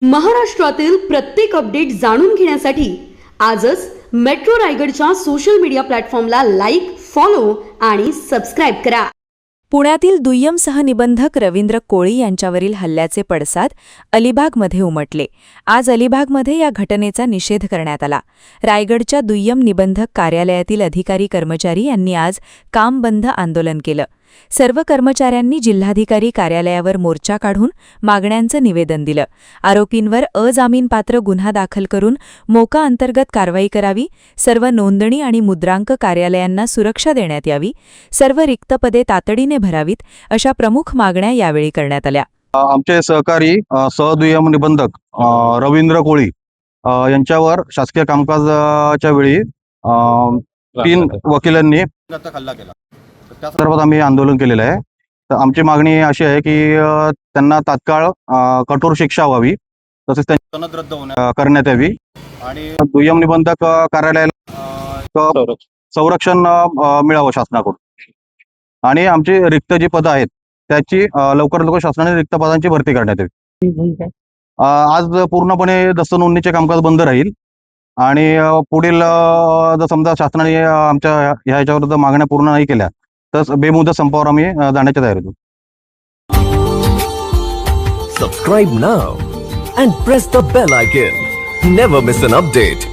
महाराष्ट्रातील प्रत्येक अपडेट जाणून घेण्यासाठी आजच मेट्रो रायगडच्या सोशल मीडिया प्लॅटफॉर्मला लाईक, फॉलो आणि सबस्क्राईब करा. पुण्यातील दुय्यम सहनिबंधक रवींद्र कोळी यांच्यावरील हल्ल्याचे पडसाद अलिबागमध्ये उमटले. आज अलिबागमध्ये या घटनेचा निषेध करण्यात आला. रायगडच्या दुय्यम निबंधक कार्यालयातील अधिकारी कर्मचारी यांनी आज काम बंद आंदोलन केलं. सर्व कर्मचाऱ्यांनी जिल्हाधिकारी कार्यालयावर मोर्चा काढून मागण्यांचं निवेदन दिलं. आरोपींवर अजामीनपात्र गुन्हा दाखल करून मोका अंतर्गत कारवाई करावी, सर्व नोंदणी आणि मुद्रांक कार्यालयांना सुरक्षा देण्यात यावी, सर्व रिक्त पदे तातडीने भरावीत, अशा प्रमुख मागण्या यावेळी करण्यात आल्या. आमचे सहकारी सहदुय्यम निबंधक रवींद्र कोळी यांच्यावर शासकीय कामकाजाच्या वेळी 3 वकिलांनी हल्ला केला. त्या संदर्भात आम्ही आंदोलन केलेलं आहे. तर आमची मागणी अशी आहे की त्यांना तात्काळ कठोर शिक्षा व्हावी, तसेच त्यांची सनद रद्द करण्यात यावी आणि दुय्यम निबंधक कार्यालयाला संरक्षण मिळावं शासनाकडून आणि आमची रिक्त जी पदं आहेत त्याची लवकरात लवकर शासनाने रिक्त पदांची भरती करण्यात यावी. आज पूर्णपणे दस्तनोंदणीचे कामकाज बंद राहील आणि पुढील जर समजा शासनाने आमच्या ह्याच्यावर जर मागण्या पूर्ण नाही केल्या तर बेमुदत संपावर आम्ही जाण्याच्या तयार होतो. Subscribe now and press the bell icon. Never miss an update.